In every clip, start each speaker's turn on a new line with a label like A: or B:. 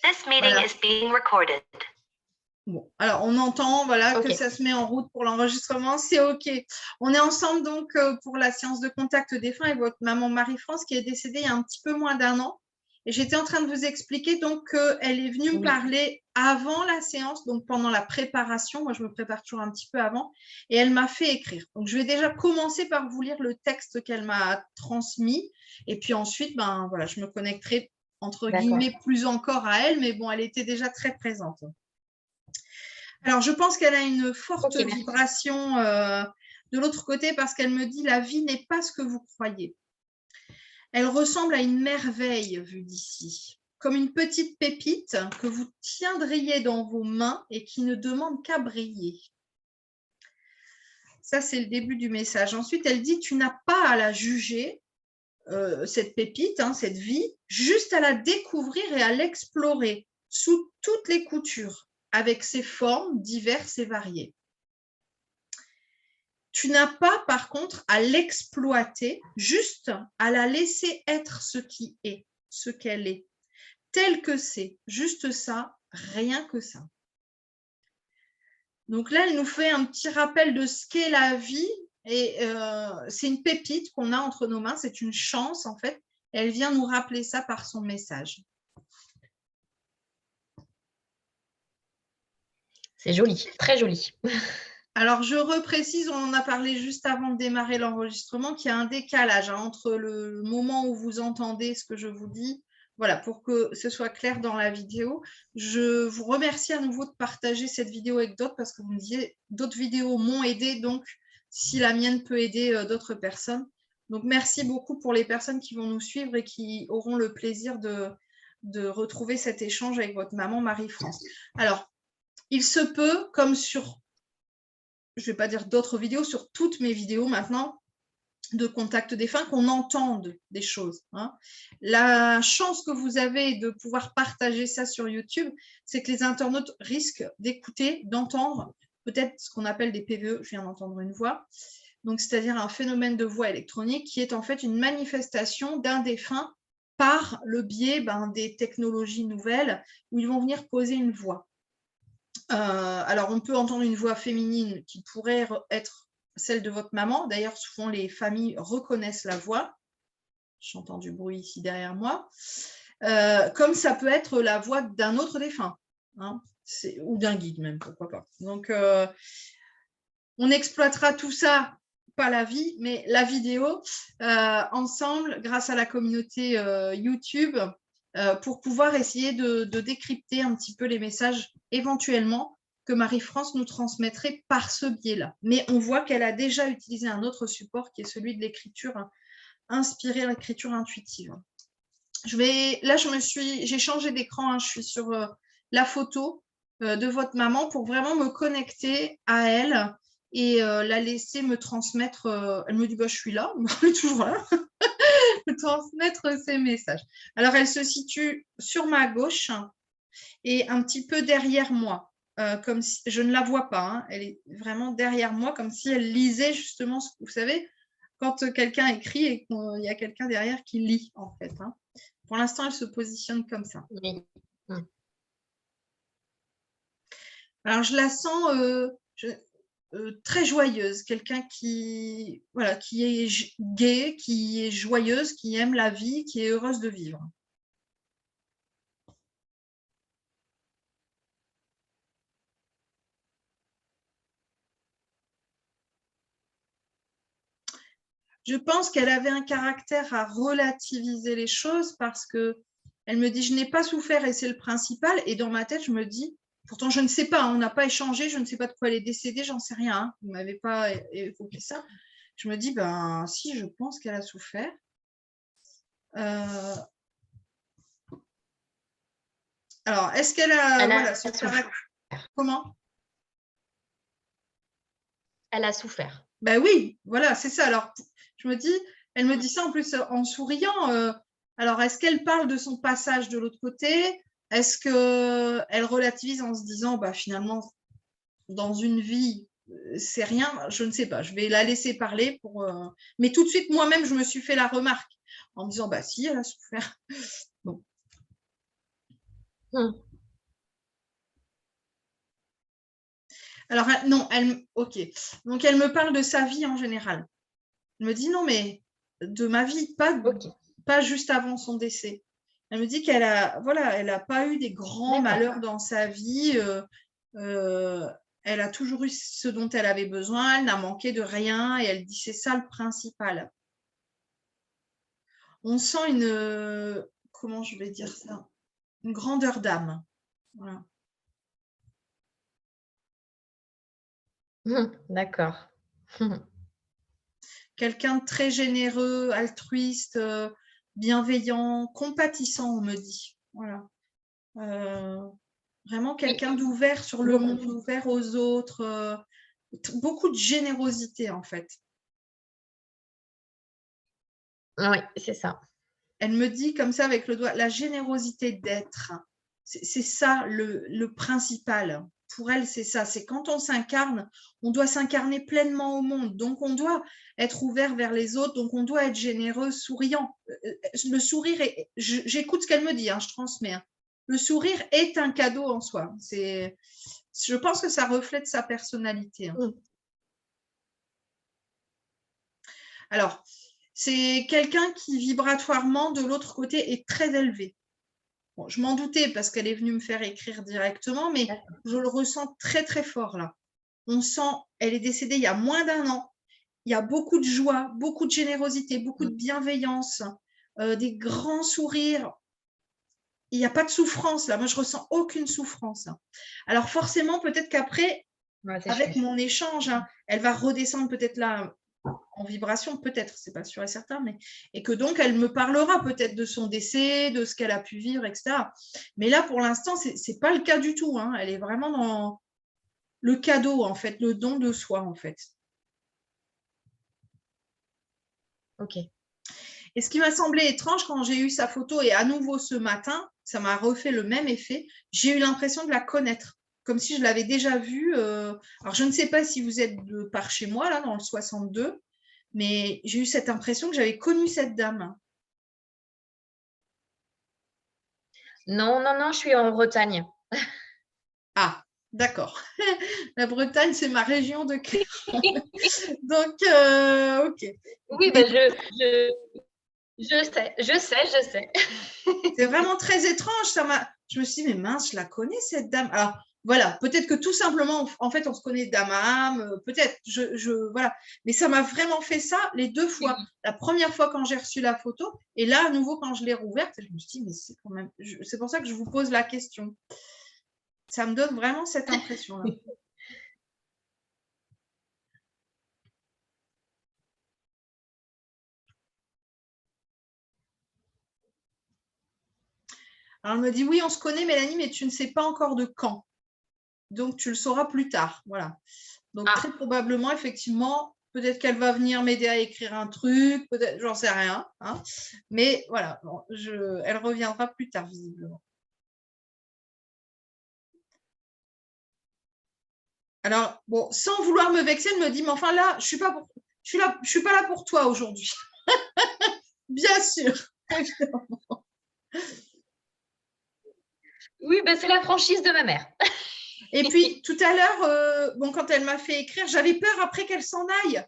A: This meeting
B: Voilà.
A: is being recorded.
B: Bon, alors on entend voilà,
C: Ok.
B: que ça se met en route pour l'enregistrement, c'est OK. On est ensemble donc pour la séance de contact défunt avec votre maman Marie-France qui est décédée il y a un petit peu moins d'1 an. Et j'étais en train de vous expliquer donc qu'elle est venue me
C: Oui.
B: parler avant la séance, donc pendant la préparation. Moi, je me prépare toujours un petit peu avant. Et elle m'a fait écrire. Donc, je vais déjà commencer par vous lire le texte qu'elle m'a transmis. Et puis ensuite, ben, voilà, je me connecterai entre
C: D'accord.
B: guillemets plus encore à elle. Mais bon, elle était déjà très présente. Alors, je pense qu'elle a une forte
C: Ok, merci.
B: vibration de l'autre côté parce qu'elle me dit « La vie n'est pas ce que vous croyez ». Elle ressemble à une merveille vue d'ici, comme une petite pépite que vous tiendriez dans vos mains et qui ne demande qu'à briller. Ça, c'est le début du message. Ensuite, elle dit « Tu n'as pas à la juger, cette pépite, hein, cette vie, juste à la découvrir et à l'explorer sous toutes les coutures, avec ses formes diverses et variées. Tu n'as pas, par contre, à l'exploiter, juste à la laisser être ce qui est, ce qu'elle est, tel que c'est, juste ça, rien que ça. » Donc là, elle nous fait un petit rappel de ce qu'est la vie et c'est une pépite qu'on a entre nos mains, c'est une chance en fait. Elle vient nous rappeler ça par son message.
C: C'est joli, très joli.
B: Alors, je reprécise, on en a parlé juste avant de démarrer l'enregistrement, qu'il y a un décalage entre le moment où vous entendez ce que je vous dis. Voilà, pour que ce soit clair dans la vidéo. Je vous remercie à nouveau de partager cette vidéo avec d'autres parce que vous me disiez d'autres vidéos m'ont aidé. Donc, si la mienne peut aider d'autres personnes. Donc, merci beaucoup pour les personnes qui vont nous suivre et qui auront le plaisir de retrouver cet échange avec votre maman Marie-France. Alors, il se peut, comme sur je ne vais pas dire d'autres vidéos, sur toutes mes vidéos maintenant de contact défunt, qu'on entende des choses. Hein. La chance que vous avez de pouvoir partager ça sur YouTube, c'est que les internautes risquent d'écouter, d'entendre peut-être ce qu'on appelle des PVE, je viens d'entendre une voix, donc c'est-à-dire un phénomène de voix électronique qui est en fait une manifestation d'un défunt par le biais des technologies nouvelles où ils vont venir poser une voix. Alors, on peut entendre une voix féminine qui pourrait être celle de votre maman. D'ailleurs, souvent, les familles reconnaissent la voix. J'entends du bruit ici derrière moi. Comme ça peut être la voix d'un autre défunt, hein, ou d'un guide même, pourquoi pas. Donc, on exploitera tout ça, pas la vie, mais la vidéo, ensemble, grâce à la communauté YouTube, pour pouvoir essayer de décrypter un petit peu les messages éventuellement que Marie-France nous transmettrait par ce biais-là. Mais on voit qu'elle a déjà utilisé un autre support qui est celui de l'écriture inspirée, l'écriture intuitive. Là, j'ai changé d'écran, hein, je suis sur la photo de votre maman pour vraiment me connecter à elle et la laisser me transmettre. Elle me dit bah, « je suis là », elle est toujours là. Me transmettre ces messages. Alors, elle se situe sur ma gauche et un petit peu derrière moi. Comme si, je ne la vois pas, hein, elle est vraiment derrière moi, comme si elle lisait justement, vous savez, quand quelqu'un écrit et qu'il y a quelqu'un derrière qui lit, en fait. Hein. Pour l'instant, elle se positionne comme ça.
C: Oui.
B: Alors, je la sens très joyeuse, quelqu'un qui est gai, qui est joyeuse, qui aime la vie, qui est heureuse de vivre. Je pense qu'elle avait un caractère à relativiser les choses parce qu'elle me dit « je n'ai pas souffert et c'est le principal ». Et dans ma tête, je me dis, pourtant je ne sais pas, on n'a pas échangé, je ne sais pas de quoi elle est décédée, j'en sais rien, hein, vous ne m'avez pas évoqué ça. Je me dis, ben si, je pense qu'elle a souffert. Alors, est-ce qu'elle a… voilà, son caractère… Comment ?
C: Elle a souffert.
B: Ben oui, voilà, c'est ça. Alors, je me dis, elle me dit ça en plus en souriant. Alors, est-ce qu'elle parle de son passage de l'autre côté? Est-ce qu'elle relativise en se disant, bah, finalement, dans une vie, c'est rien? Je ne sais pas. Je vais la laisser parler. Mais tout de suite, moi-même, je me suis fait la remarque en me disant, bah si, elle a souffert. Bon.
C: Hmm.
B: Alors, non, ok. Donc, elle me parle de sa vie en général. Elle me dit non, mais de ma vie,
C: Ok,
B: pas juste avant son décès. Elle me dit qu'elle a, voilà, elle n'a pas eu des grands
C: d'accord.
B: malheurs dans sa vie. Elle a toujours eu ce dont elle avait besoin. Elle n'a manqué de rien. Et elle dit c'est ça le principal. On sent comment je vais dire ça? Une grandeur d'âme. Voilà.
C: D'accord.
B: Quelqu'un de très généreux, altruiste, bienveillant, compatissant, on me dit. Voilà. Vraiment
C: Oui,
B: quelqu'un d'ouvert sur le
C: beaucoup.
B: monde, ouvert aux autres, beaucoup de générosité en fait.
C: Oui, c'est ça.
B: Elle me dit comme ça avec le doigt, la générosité d'être. C'est ça le principal. Pour elle, c'est ça. C'est quand on s'incarne, on doit s'incarner pleinement au monde. Donc, on doit être ouvert vers les autres. Donc, on doit être généreux, souriant. Le sourire, j'écoute ce qu'elle me dit, hein, je transmets. Hein. Le sourire est un cadeau en soi. Je pense que ça reflète sa personnalité. Hein. Alors, c'est quelqu'un qui vibratoirement, de l'autre côté, est très élevé. Bon, je m'en doutais parce qu'elle est venue me faire écrire directement, mais je le ressens très, très fort là. On sent, elle est décédée il y a moins d'1 an. Il y a beaucoup de joie, beaucoup de générosité, beaucoup de bienveillance, des grands sourires. Il n'y a pas de souffrance là. Moi, je ressens aucune souffrance. Alors forcément, peut-être qu'après,
C: Ouais, c'est
B: avec
C: chouette.
B: mon échange, hein, elle va redescendre peut-être là en vibration, peut-être, c'est pas sûr et certain, mais et que donc elle me parlera peut-être de son décès, de ce qu'elle a pu vivre, etc. Mais là, pour l'instant, c'est pas le cas du tout. Hein. Elle est vraiment dans le cadeau, en fait, le don de soi, en fait.
C: Ok.
B: Et ce qui m'a semblé étrange quand j'ai eu sa photo, et à nouveau ce matin, ça m'a refait le même effet, j'ai eu l'impression de la connaître, comme si je l'avais déjà vue. Alors, je ne sais pas si vous êtes de par chez moi, là, dans le 62, mais j'ai eu cette impression que j'avais connu cette dame.
C: Non, non, non, je suis en Bretagne.
B: Ah, d'accord. La Bretagne, c'est ma région de cœur. Donc, ok.
C: Oui, ben je sais, je sais, je sais.
B: C'est vraiment très étrange. Je me suis dit, mais mince, je la connais, cette dame. Alors, voilà, peut-être que tout simplement, en fait, on se connaît d'âme à âme, peut-être, voilà. Mais ça m'a vraiment fait ça les 2 fois.
C: Oui.
B: La première fois quand j'ai reçu la photo, et là, à nouveau, quand je l'ai rouverte, je me suis dit, mais c'est quand même, c'est pour ça que je vous pose la question. Ça me donne vraiment cette impression-là. Alors, elle me dit, oui, on se connaît, Mélanie, mais tu ne sais pas encore de quand. Donc, tu le sauras plus tard. Voilà. Donc, très probablement, effectivement, peut-être qu'elle va venir m'aider à écrire un truc, peut-être, j'en sais rien. Hein. Mais voilà, bon, elle reviendra plus tard, visiblement. Alors, bon, sans vouloir me vexer, elle me dit, mais enfin là, je suis pas là pour toi aujourd'hui. Bien sûr, évidemment.
C: Oui, ben c'est la franchise de ma mère.
B: Et puis, tout à l'heure, bon, quand elle m'a fait écrire, j'avais peur après qu'elle s'en aille.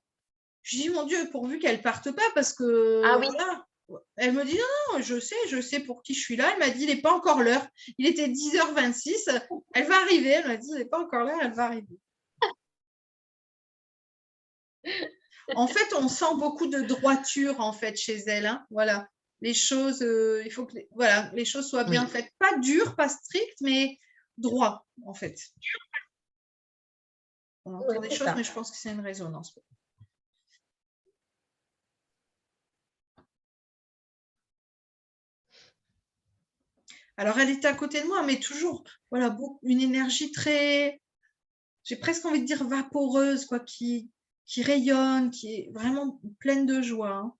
B: Je dis, mon Dieu, pourvu qu'elle parte pas, parce que,
C: Ah oui,
B: voilà. Elle me dit, non, non, je sais pour qui je suis là. Elle m'a dit, il n'est pas encore l'heure. Il était 10h26. Elle va arriver. Elle m'a dit, il n'est pas encore l'heure, elle va arriver. En fait, on sent beaucoup de droiture, en fait, chez elle. Hein. Voilà. Les choses, il faut que voilà, les choses soient bien
C: oui.
B: faites. Pas dures, pas strictes, mais droit, en fait. On
C: Oui,
B: entend des
C: c'est
B: choses, mais
C: ça.
B: je pense que c'est une résonance. Alors, elle était à côté de moi, mais toujours, voilà, une énergie très, j'ai presque envie de dire vaporeuse, quoi, qui rayonne, qui est vraiment pleine de joie. Hein.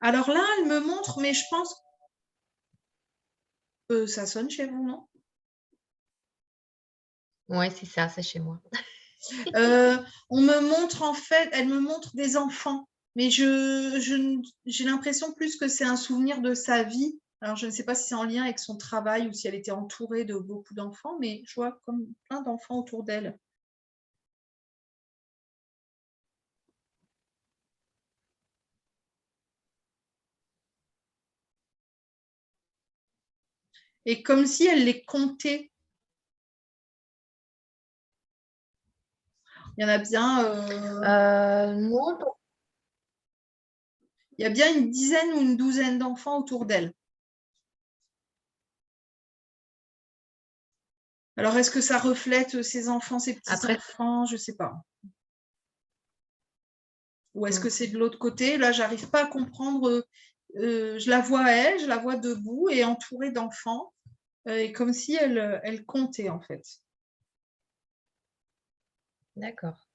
B: Alors là, elle me montre, mais je pense que ça sonne chez vous, non?
C: Oui, c'est ça, c'est chez moi.
B: On me montre, en fait, elle me montre des enfants, mais j'ai l'impression plus que c'est un souvenir de sa vie Alors, je ne sais pas si c'est en lien avec son travail ou si elle était entourée de beaucoup d'enfants, mais je vois comme plein d'enfants autour d'elle. Et comme si elle les comptait. Il y en a bien...
C: Non,
B: il y a bien une dizaine ou une douzaine d'enfants autour d'elle. Alors, est-ce que ça reflète ses enfants, ses petits-enfants? Je ne sais pas. Ou est-ce que c'est de l'autre côté? Là, j'arrive pas à comprendre. Je la vois elle, je la vois debout et entourée d'enfants, et comme si elle comptait en fait.
C: D'accord.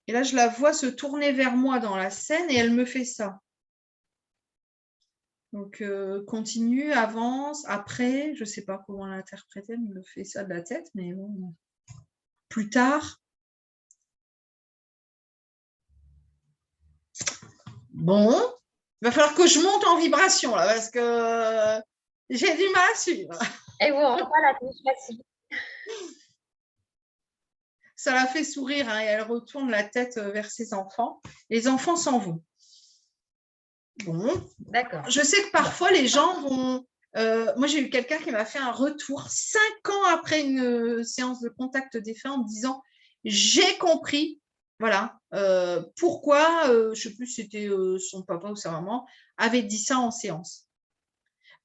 B: Et là, je la vois se tourner vers moi dans la scène et elle me fait ça. Donc, continue, avance, après, je ne sais pas comment l'interpréter, elle me fait ça de la tête, mais bon. Plus tard. Bon, il va falloir que je monte en vibration là, parce que j'ai du mal à suivre.
C: Et vous rentrez pas la touche facile.
B: Ça la fait sourire, hein, et elle retourne la tête vers ses enfants. Les enfants s'en vont. Bon.
C: D'accord.
B: Je sais que parfois les gens vont... moi, j'ai eu quelqu'un qui m'a fait un retour 5 ans après une séance de contact défunt en me disant « J'ai compris, voilà, pourquoi, je ne sais plus si c'était son papa ou sa maman, avait dit ça en séance. »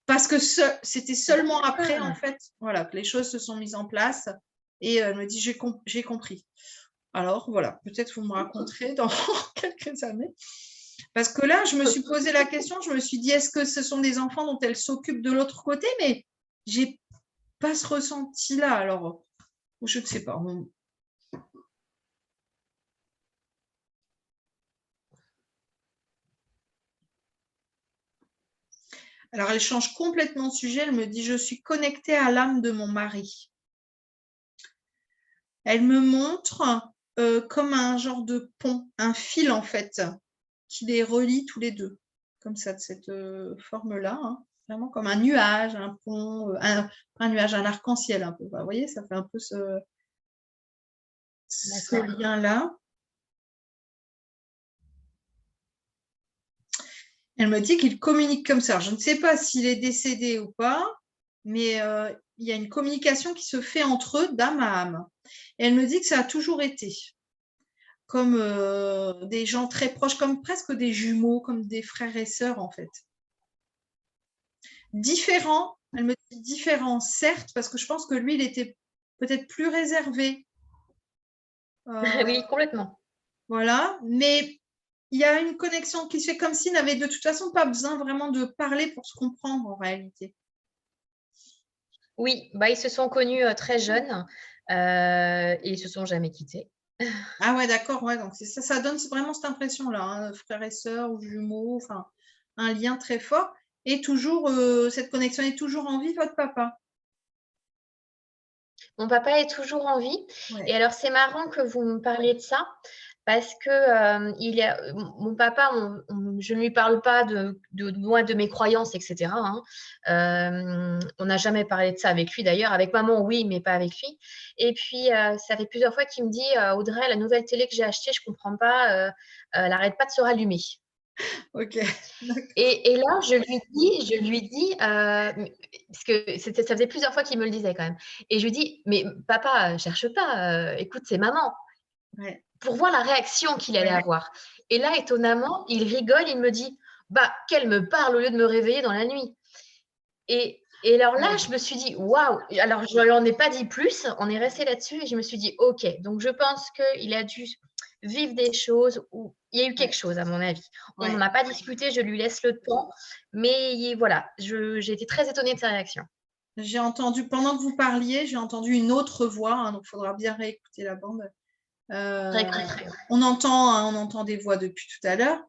B: Parce que c'était seulement après, en fait, voilà, que les choses se sont mises en place. Et elle me dit « J'ai compris. » Alors, voilà, peut-être vous me raconterez dans quelques années. Parce que là, je me suis posé la question, je me suis dit, est-ce que ce sont des enfants dont elle s'occupe de l'autre côté? Mais je n'ai pas ce ressenti-là. Alors, je ne sais pas. Alors, elle change complètement de sujet. Elle me dit, je suis connectée à l'âme de mon mari. Elle me montre comme un genre de pont, un fil en fait, qui les relie tous les deux, comme ça, de cette forme-là, hein. Vraiment comme un nuage, un pont, un nuage, un arc-en-ciel un peu. Vous voyez, ça fait un peu ce lien-là. Elle me dit qu'il communique comme ça. Je ne sais pas s'il est décédé ou pas, mais il y a une communication qui se fait entre eux d'âme à âme. Et elle me dit que ça a toujours été comme des gens très proches, comme presque des jumeaux, comme des frères et sœurs en fait. Différents, elle me dit différents, certes, parce que je pense que lui, il était peut-être plus réservé.
C: Oui, complètement.
B: Voilà, mais il y a une connexion qui se fait comme s'ils n'avaient de toute façon pas besoin vraiment de parler pour se comprendre en réalité.
C: Oui, bah, ils se sont connus très jeunes et ils ne se sont jamais quittés.
B: Ah ouais, d'accord, ouais, donc c'est ça, ça donne vraiment cette impression-là, hein, frères et sœurs ou jumeaux, enfin, un lien très fort. Et toujours, cette connexion est toujours en vie, votre papa?
C: Mon papa est toujours en vie.
B: Ouais.
C: Et alors, c'est marrant que vous me parliez de ça parce que mon papa, je ne lui parle pas de moi, de mes croyances, etc. Hein. On n'a jamais parlé de ça avec lui d'ailleurs. Avec maman, oui, mais pas avec lui. Et puis, ça fait plusieurs fois qu'il me dit Audrey, la nouvelle télé que j'ai achetée, je ne comprends pas, elle n'arrête pas de se rallumer.
B: Ok.
C: Et là, je lui dis, parce que ça faisait plusieurs fois qu'il me le disait quand même. Et je lui dis, mais papa, cherche pas, écoute, c'est maman.
B: Ouais.
C: Pour voir la réaction qu'il allait avoir. Et là, étonnamment, il rigole, il me dit, bah, qu'elle me parle au lieu de me réveiller dans la nuit. Et alors là, je me suis dit, waouh! Alors, je ne lui en ai pas dit plus, on est resté là-dessus et je me suis dit, ok, donc je pense qu'il a dû vivre des choses où il y a eu quelque chose, à mon avis. On n'en a pas discuté, je lui laisse le temps, mais voilà, j'ai été très étonnée de sa réaction.
B: J'ai entendu, pendant que vous parliez, j'ai entendu une autre voix, hein, donc il faudra bien réécouter la bande. On entend des voix depuis tout à l'heure,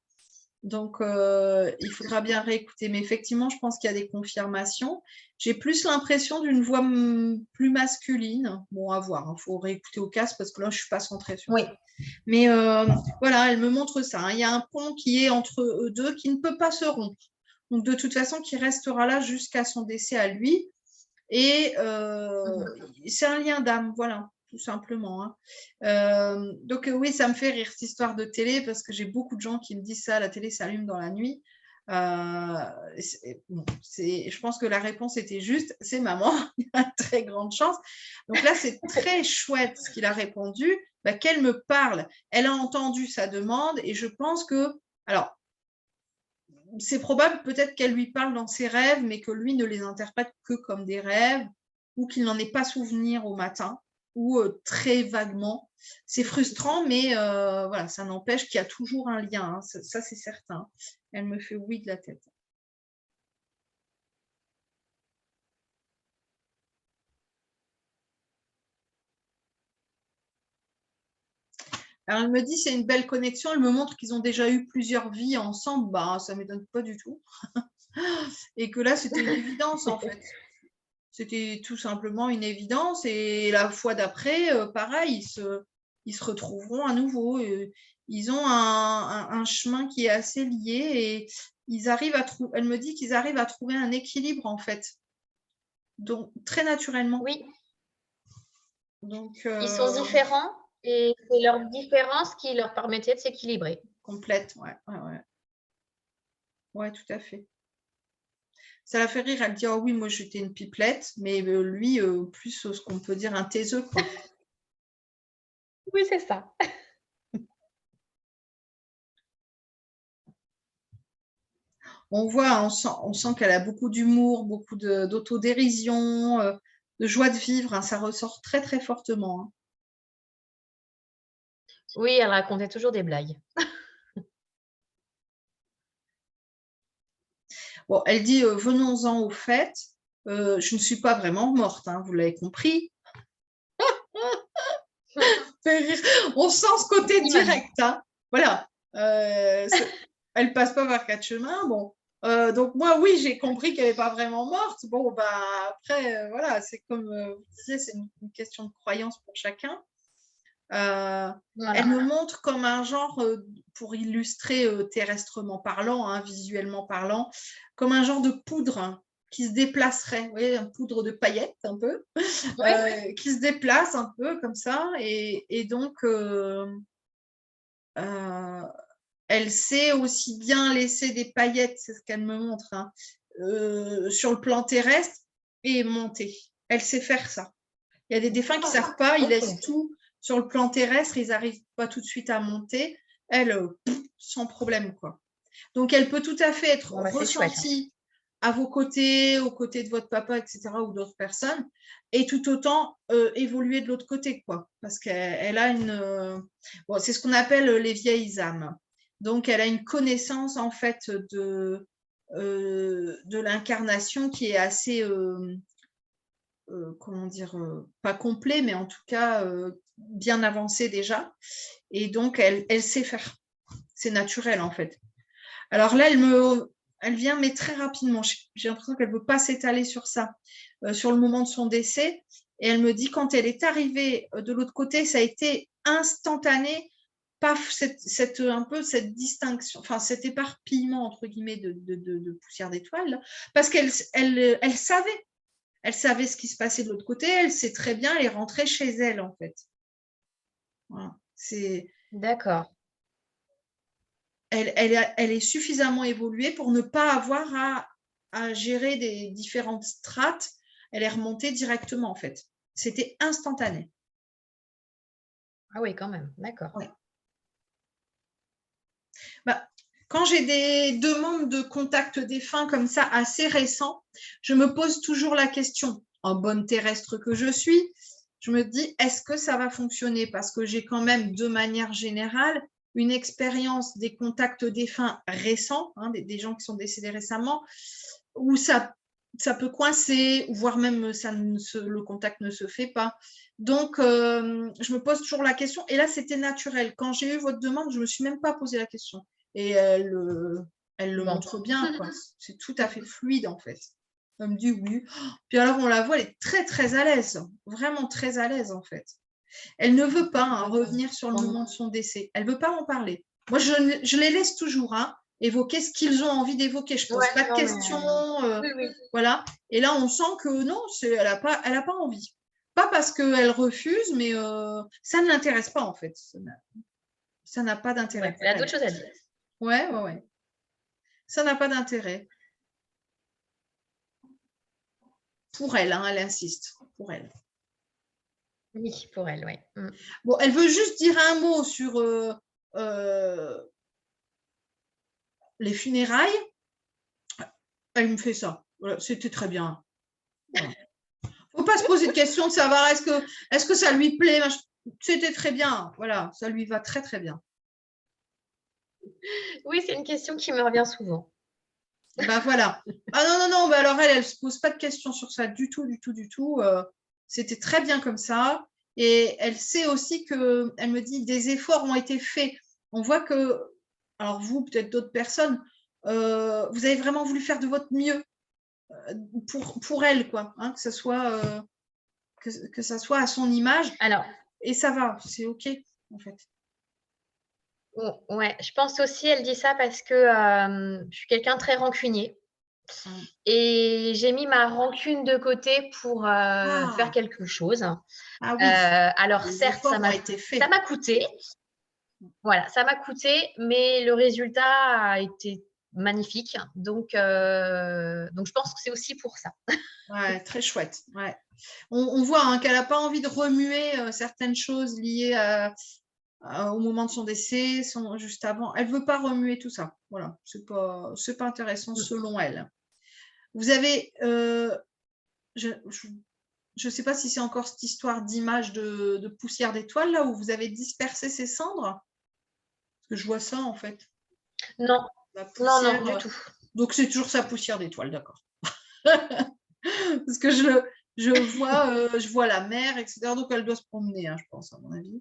B: Donc, il faudra bien réécouter. Mais effectivement, je pense qu'il y a des confirmations. J'ai plus l'impression d'une voix plus masculine. Bon, à voir. Il faut réécouter au casque parce que là, je ne suis pas centrée sur ça. Mais voilà, elle me montre ça. Hein. Il y a un pont qui est entre eux deux qui ne peut pas se rompre. Donc, de toute façon, qui restera là jusqu'à son décès à lui. Et c'est un lien d'âme, voilà, tout simplement. Hein. Donc oui, ça me fait rire cette histoire de télé parce que j'ai beaucoup de gens qui me disent ça, la télé s'allume dans la nuit. Je pense que la réponse était juste, c'est maman, il y a de très grande chance. Donc là, c'est très chouette ce qu'il a répondu, qu'elle me parle. Elle a entendu sa demande et je pense que, alors, c'est probable peut-être qu'elle lui parle dans ses rêves, mais que lui ne les interprète que comme des rêves ou qu'il n'en ait pas souvenir au matin ou très vaguement. C'est frustrant, mais voilà, ça n'empêche qu'il y a toujours un lien. Hein. Ça, c'est certain. Elle me fait oui de la tête. Alors, elle me dit c'est une belle connexion. Elle me montre qu'ils ont déjà eu plusieurs vies ensemble. Bah, ça ne m'étonne pas du tout. Et que là, c'était une évidence, en fait. C'était tout simplement une évidence. Et la fois d'après, pareil, ils se retrouveront à nouveau. Ils ont un chemin qui est assez lié et ils arrivent à trouver. Elle me dit qu'ils arrivent à trouver un équilibre, en fait. Donc, très naturellement.
C: Oui.
B: Donc,
C: ils sont différents et c'est leur différence qui leur permettait de s'équilibrer.
B: Complète, ouais. Ouais, tout à fait. Ça la fait rire, elle dit « Oh oui, moi j'étais une pipelette », mais lui, plus ce qu'on peut dire un taiseux, quoi.
C: Oui, c'est ça.
B: On voit, on sent qu'elle a beaucoup d'humour, beaucoup d'autodérision, de joie de vivre, hein, ça ressort très très fortement. Hein.
C: Oui, elle racontait toujours des blagues.
B: Bon, elle dit venons-en au fait, je ne suis pas vraiment morte, hein, vous l'avez compris. On sent ce côté direct. Hein. Voilà. Elle passe pas par quatre chemins. Bon. Donc moi, oui, j'ai compris qu'elle n'est pas vraiment morte. Bon, bah après, voilà, c'est comme vous disiez, c'est une question de croyance pour chacun. Voilà. Elle me montre comme un genre, pour illustrer terrestrement parlant, hein, visuellement parlant, comme un genre de poudre hein, qui se déplacerait, vous voyez, une poudre de paillettes un peu, qui se déplace un peu comme ça, et donc elle sait aussi bien laisser des paillettes, c'est ce qu'elle me montre, hein, sur le plan terrestre et monter. Elle sait faire ça. Il y a des défunts qui ne savent pas, ils laissent tout sur le plan terrestre, ils n'arrivent pas tout de suite à monter. Elle, sans problème, quoi. Donc, elle peut tout à fait être ressentie à vos côtés, aux côtés de votre papa, etc., ou d'autres personnes, et tout autant évoluer de l'autre côté, quoi. Parce qu'elle a une... bon, c'est ce qu'on appelle les vieilles âmes. Donc, elle a une connaissance, en fait, de l'incarnation qui est assez... comment dire, pas complet, mais en tout cas bien avancé déjà. Et donc, elle sait faire. C'est naturel, en fait. Alors là, elle vient, mais très rapidement. J'ai l'impression qu'elle ne veut pas s'étaler sur ça, sur le moment de son décès. Et elle me dit, quand elle est arrivée de l'autre côté, ça a été instantané, paf, un peu cette distinction, enfin cet éparpillement, entre guillemets, de poussière d'étoiles, parce qu'elle savait. Elle savait ce qui se passait de l'autre côté, elle sait très bien, elle est rentrée chez elle, en fait. Voilà.
C: D'accord.
B: Elle est suffisamment évoluée pour ne pas avoir à gérer des différentes strates. Elle est remontée directement, en fait. C'était instantané.
C: Ah oui, quand même. D'accord.
B: Ouais. Quand j'ai des demandes de contact défunt comme ça, assez récents, je me pose toujours la question, en bonne terrestre que je suis, je me dis, est-ce que ça va fonctionner? Parce que j'ai quand même, de manière générale, une expérience des contacts défunts récents, hein, des gens qui sont décédés récemment, où ça peut coincer, voire même le contact ne se fait pas. Donc, je me pose toujours la question. Et là, c'était naturel. Quand j'ai eu votre demande, je ne me suis même pas posé la question. et elle le
C: Bon.
B: montre bien, quoi. C'est tout à fait fluide, en fait. Elle me dit oui. Puis alors, on la voit, elle est très, très à l'aise. Vraiment très à l'aise, en fait. Elle ne veut pas revenir sur le moment de son décès. Elle ne veut pas en parler. Moi, je les laisse toujours évoquer ce qu'ils ont envie d'évoquer. Je ne pose pas de questions.
C: Oui.
B: Voilà. Et là, on sent que non, elle n'a pas envie. Pas parce qu'elle refuse, mais ça ne l'intéresse pas, en fait. Ça n'a pas d'intérêt.
C: Ouais, elle a d'autres choses à dire.
B: Ouais. Ça n'a pas d'intérêt. Pour elle, elle insiste. Pour elle.
C: Oui, pour elle, oui.
B: Bon, elle veut juste dire un mot sur les funérailles. Elle me fait ça. Voilà, c'était très bien. Voilà. Faut pas se poser de questions de savoir est-ce que ça lui plaît. C'était très bien. Voilà, ça lui va très, très bien.
C: Oui, c'est une question qui me revient souvent.
B: Ben voilà. Ah non, ben alors elle se pose pas de questions sur ça du tout. C'était très bien comme ça. Et elle sait aussi que, elle me dit, des efforts ont été faits. On voit que, alors vous, peut-être d'autres personnes, vous avez vraiment voulu faire de votre mieux pour elle, quoi, hein, que ça soit à son image.
C: Alors,
B: et ça va, c'est ok, en fait.
C: Ouais, je pense aussi, elle dit ça parce que je suis quelqu'un de très rancunier. Et j'ai mis ma rancune de côté pour faire quelque chose.
B: Ah oui.
C: Alors certes, ça m'a coûté. Voilà, ça m'a coûté, mais le résultat a été magnifique. Donc je pense que c'est aussi pour ça.
B: Ouais, très chouette. Ouais. On voit qu'elle n'a pas envie de remuer certaines choses liées au moment de son décès, juste avant. Elle ne veut pas remuer tout ça. Voilà, c'est pas intéressant selon elle. Vous avez, je ne sais pas si c'est encore cette histoire d'image de poussière d'étoile là où vous avez dispersé ces cendres. Parce que je vois ça en fait.
C: Non, non, du tout.
B: Donc c'est toujours sa poussière d'étoile, d'accord. Parce que je vois la mer, etc. Donc elle doit se promener, je pense, à mon avis.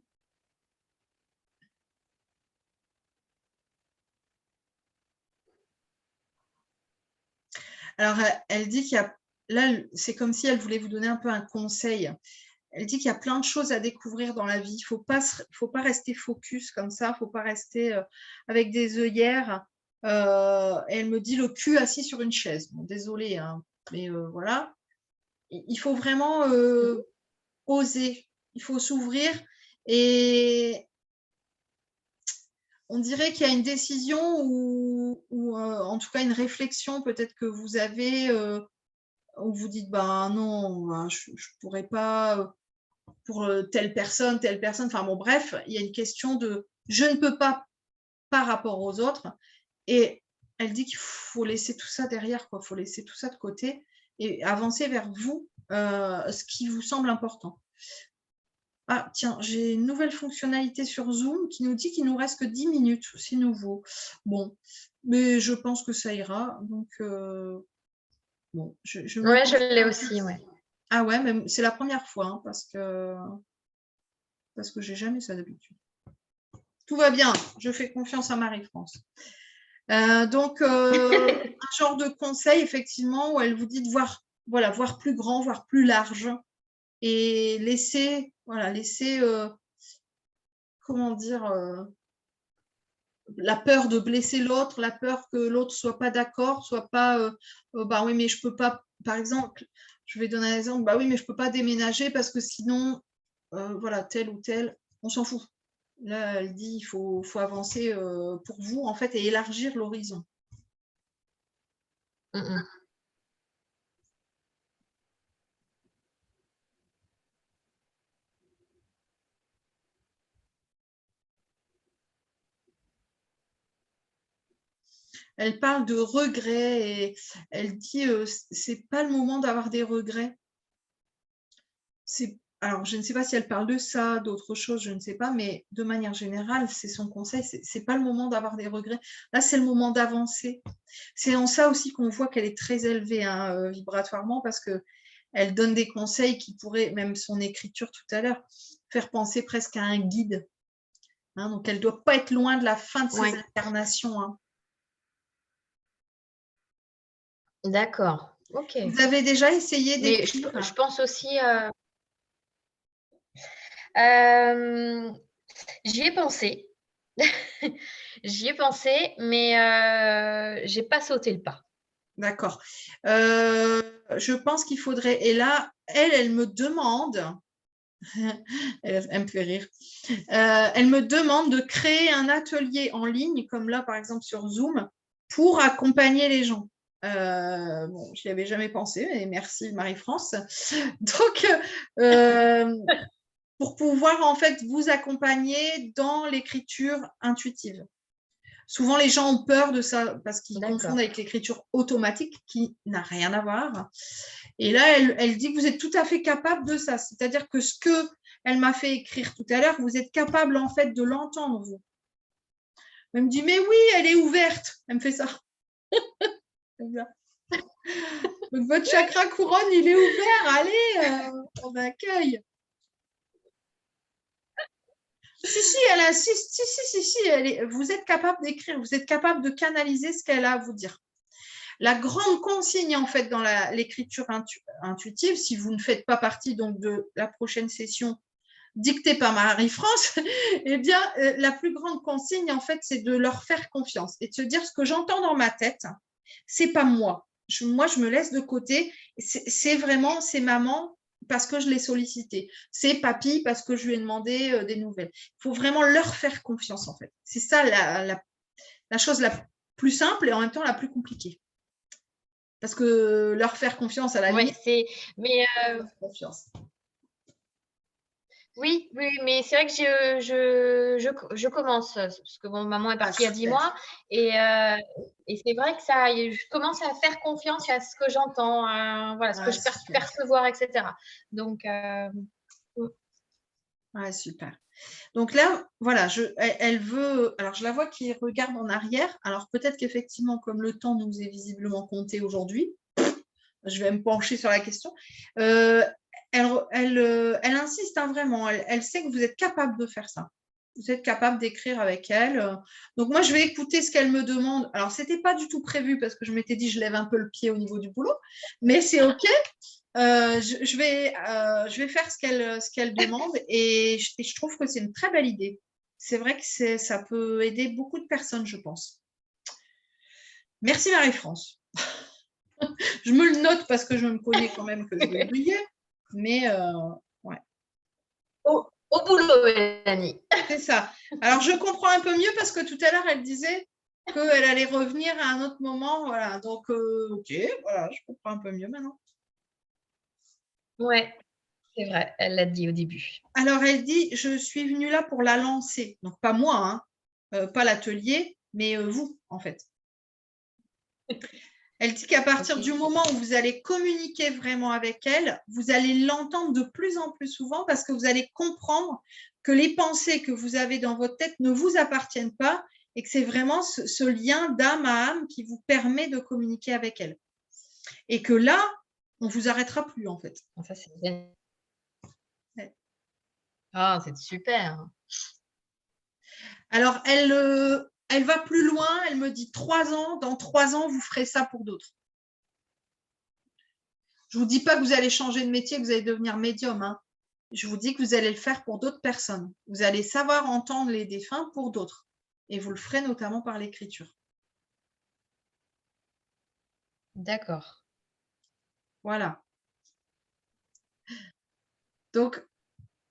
B: Alors, elle dit qu'il y a, là, c'est comme si elle voulait vous donner un peu un conseil. Elle dit qu'il y a plein de choses à découvrir dans la vie. Il ne faut pas rester focus comme ça. Il ne faut pas rester avec des œillères. Et elle me dit le cul assis sur une chaise. Bon, désolée, mais voilà. Il faut vraiment oser. Il faut s'ouvrir. Et on dirait qu'il y a une décision ou en tout cas une réflexion peut-être que vous avez où vous dites bah non, je pourrais pas pour telle personne, enfin bon bref, il y a une question de je ne peux pas par rapport aux autres et elle dit qu'il faut laisser tout ça derrière, quoi, faut laisser tout ça de côté et avancer vers vous, ce qui vous semble important. Ah tiens, j'ai une nouvelle fonctionnalité sur Zoom qui nous dit qu'il nous reste que 10 minutes, c'est nouveau. Bon, mais je pense que ça ira, donc bon,
C: ouais, je l'ai aussi, ouais.
B: Ah ouais, mais c'est la première fois, parce que j'ai jamais ça d'habitude. Tout va bien, je fais confiance à Marie-France. Donc, un genre de conseil, effectivement, où elle vous dit de voir plus grand, voir plus large et laisser, comment dire, la peur de blesser l'autre, la peur que l'autre soit pas d'accord, soit pas, bah oui, mais je peux pas, par exemple, je vais donner un exemple, bah oui, mais je peux pas déménager parce que sinon, voilà, tel ou tel, on s'en fout. Là, elle dit, il faut avancer pour vous, en fait, et élargir l'horizon. Elle parle de regrets et elle dit c'est pas le moment d'avoir des regrets. Alors, je ne sais pas si elle parle de ça, d'autre chose, je ne sais pas, mais de manière générale, c'est son conseil, c'est pas le moment d'avoir des regrets. Là, c'est le moment d'avancer. C'est en ça aussi qu'on voit qu'elle est très élevée vibratoirement parce que elle donne des conseils qui pourraient, même son écriture tout à l'heure, faire penser presque à un guide. Hein, donc, elle ne doit pas être loin de la fin de ses
C: Ouais.
B: incarnations. Hein.
C: D'accord. Ok.
B: Vous avez déjà essayé
C: Mais
B: d'écrire?
C: je pense aussi. J'y ai pensé. J'y ai pensé, mais j'ai pas sauté le pas.
B: D'accord. Je pense qu'il faudrait, et là, elle me demande, elle me fait rire, elle me demande de créer un atelier en ligne, comme là, par exemple, sur Zoom, pour accompagner les gens. Bon, je n'y avais jamais pensé, mais merci Marie-France. Donc, pour pouvoir en fait vous accompagner dans l'écriture intuitive. Souvent, les gens ont peur de ça parce qu'ils confondent avec l'écriture automatique qui n'a rien à voir. Et là, elle dit que vous êtes tout à fait capable de ça. C'est-à-dire que ce qu'elle m'a fait écrire tout à l'heure, vous êtes capable en fait de l'entendre, vous. Elle me dit, mais oui, elle est ouverte. Elle me fait ça. Donc, votre chakra couronne, il est ouvert. Allez, on accueille. Si, elle insiste. Si, vous êtes capable d'écrire, vous êtes capable de canaliser ce qu'elle a à vous dire. La grande consigne, en fait, dans l'écriture intuitive, si vous ne faites pas partie donc, de la prochaine session dictée par Marie-France, eh bien, la plus grande consigne, en fait, c'est de leur faire confiance et de se dire ce que j'entends dans ma tête, c'est pas moi. Moi, je me laisse de côté. C'est vraiment, c'est maman parce que je l'ai sollicité. C'est papy parce que je lui ai demandé des nouvelles. Il faut vraiment leur faire confiance, en fait. C'est ça la chose la plus simple et en même temps la plus compliquée. Parce que leur faire confiance à la limite.
C: Mais
B: confiance.
C: Oui, mais c'est vrai que je commence, parce que bon, maman est partie il y a 10 mois, et c'est vrai que je commence à faire confiance à ce que j'entends, voilà, ce que je peux percevoir, etc. Donc,
B: super. Donc là, voilà, elle veut. Alors, je la vois qui regarde en arrière. Alors, peut-être qu'effectivement, comme le temps nous est visiblement compté aujourd'hui, je vais me pencher sur la question. Elle insiste hein, vraiment. Elle sait que vous êtes capable de faire ça. Vous êtes capable d'écrire avec elle. Donc, moi, je vais écouter ce qu'elle me demande. Alors, ce n'était pas du tout prévu parce que je m'étais dit, je lève un peu le pied au niveau du boulot, mais c'est OK. Je vais faire ce qu'elle demande et je trouve que c'est une très belle idée. C'est vrai que ça peut aider beaucoup de personnes, je pense. Merci Marie-France. Je me le note parce que je me connais quand même que je vais oublier, mais ouais.
C: Au boulot, Mélanie.
B: C'est ça. Alors, je comprends un peu mieux parce que tout à l'heure, elle disait qu'elle allait revenir à un autre moment. Voilà. Donc, OK, voilà, je comprends un peu mieux maintenant.
C: Ouais, c'est vrai, elle l'a dit au début.
B: Alors, elle dit, je suis venue là pour la lancer. Donc, pas moi, hein, pas l'atelier, mais vous, en fait. Elle dit qu'à partir du moment où vous allez communiquer vraiment avec elle, vous allez l'entendre de plus en plus souvent parce que vous allez comprendre que les pensées que vous avez dans votre tête ne vous appartiennent pas et que c'est vraiment ce lien d'âme à âme qui vous permet de communiquer avec elle. Et que là, on ne vous arrêtera plus, en fait.
C: Ça, c'est bien. Ouais. Ah, c'est super.
B: Alors, elle va plus loin, elle me dit 3 ans, dans 3 ans, vous ferez ça pour d'autres. Je ne vous dis pas que vous allez changer de métier, que vous allez devenir médium. Hein. Je vous dis que vous allez le faire pour d'autres personnes. Vous allez savoir entendre les défunts pour d'autres. Et vous le ferez notamment par l'écriture.
C: D'accord.
B: Voilà. Donc,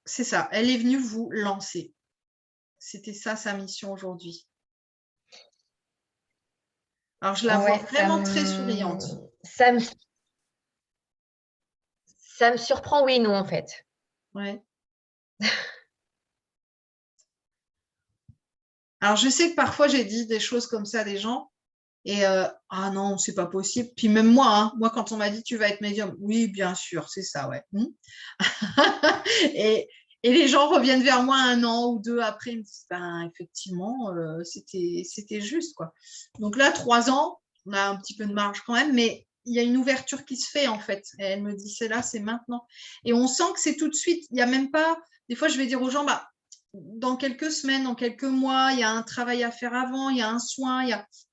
B: c'est ça. Elle est venue vous lancer. C'était ça sa mission aujourd'hui. Alors, je la vois vraiment très souriante.
C: Ça me surprend, oui, non, en fait.
B: Ouais. Alors, je sais que parfois, j'ai dit des choses comme ça à des gens. Et ah non, c'est pas possible. Puis même moi, hein, moi, quand on m'a dit tu vas être médium, oui, bien sûr, c'est ça, ouais. et les gens reviennent vers moi 1 an ou 2 après, ils me disent ben effectivement, c'était juste, quoi. Donc là, 3 ans, on a un petit peu de marge quand même, mais il y a une ouverture qui se fait en fait. Et elle me dit c'est là, c'est maintenant. Et on sent que c'est tout de suite. Il n'y a même pas. Des fois, je vais dire aux gens, bah dans quelques semaines, dans quelques mois, il y a un travail à faire avant, il y a un soin.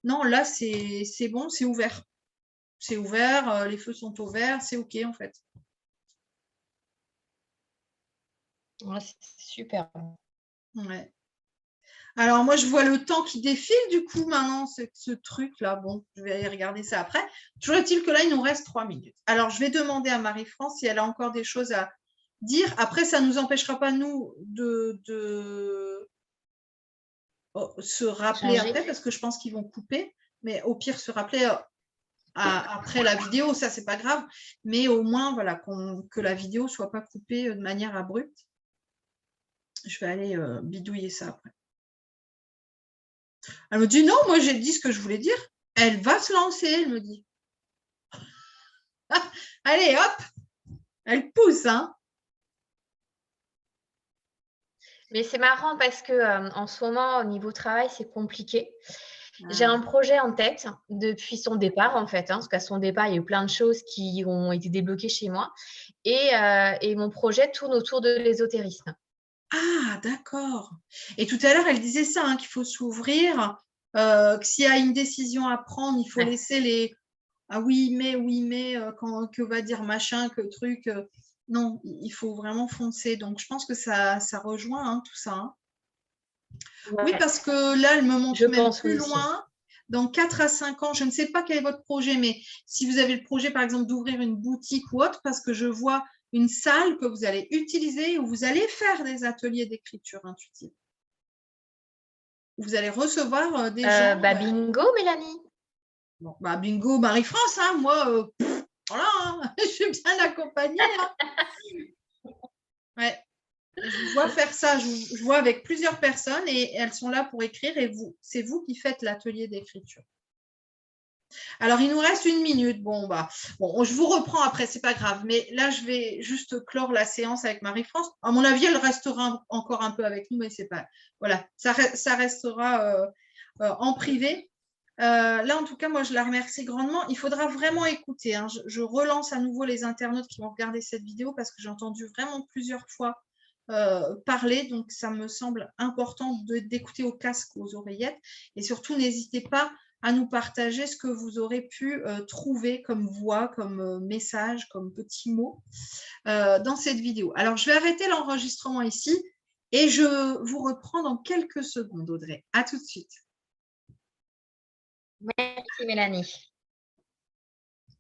B: Non, là, c'est bon, c'est ouvert. C'est ouvert, les feux sont ouverts, c'est OK en fait.
C: Ouais, c'est super.
B: Ouais. Alors, moi, je vois le temps qui défile, du coup, maintenant, ce truc-là. Bon, je vais aller regarder ça après. Toujours est-il que là, il nous reste 3 minutes. Alors, je vais demander à Marie-France si elle a encore des choses à dire. Après, ça ne nous empêchera pas, nous, de se rappeler
C: Changer.
B: après, parce que je pense qu'ils vont couper. Mais au pire, se rappeler après la vidéo, ça, c'est pas grave. Mais au moins, voilà, que la vidéo ne soit pas coupée de manière abrupte. Je vais aller bidouiller ça après. Elle me dit non, moi j'ai dit ce que je voulais dire. Elle va se lancer, elle me dit. Allez, hop, elle pousse, hein.
C: Mais c'est marrant parce que en ce moment, au niveau travail, c'est compliqué. J'ai un projet en tête depuis son départ, en fait, parce qu'à son départ, il y a eu plein de choses qui ont été débloquées chez moi. Et mon projet tourne autour de l'ésotérisme.
B: Ah, d'accord. Et tout à l'heure, elle disait ça, hein, qu'il faut s'ouvrir, que s'il y a une décision à prendre, il faut
C: Ouais.
B: laisser les ah oui, mais, que va dire machin, que truc. Non, il faut vraiment foncer. Donc, je pense que ça rejoint hein, tout ça. Hein.
C: Ouais.
B: Oui, parce que là, elle me montre
C: Je
B: même
C: pense
B: plus
C: aussi.
B: loin. Dans 4 à 5 ans, je ne sais pas quel est votre projet, mais si vous avez le projet, par exemple, d'ouvrir une boutique ou autre, parce que je vois une salle que vous allez utiliser où vous allez faire des ateliers d'écriture intuitive. Vous allez recevoir des gens.
C: Bingo, Mélanie.
B: Bon, bingo, Marie-France, hein, moi, voilà, hein, je suis bien accompagnée. Hein. Ouais. Je vous vois faire ça, je vois avec plusieurs personnes et elles sont là pour écrire et c'est vous qui faites l'atelier d'écriture. Alors, il nous reste 1 minute. Bon, je vous reprends après, c'est pas grave. Mais là, je vais juste clore la séance avec Marie-France. À mon avis, elle restera encore un peu avec nous, mais c'est pas. Voilà, ça restera en privé. Là, en tout cas, moi, je la remercie grandement. Il faudra vraiment écouter. Hein. Je relance à nouveau les internautes qui vont regarder cette vidéo parce que j'ai entendu vraiment plusieurs fois parler. Donc, ça me semble important d'écouter au casque, aux oreillettes. Et surtout, n'hésitez pas à nous partager ce que vous aurez pu trouver comme voix, comme message, comme petits mots dans cette vidéo. Alors, je vais arrêter l'enregistrement ici et je vous reprends dans quelques secondes, Audrey. À tout de suite.
C: Merci, Mélanie.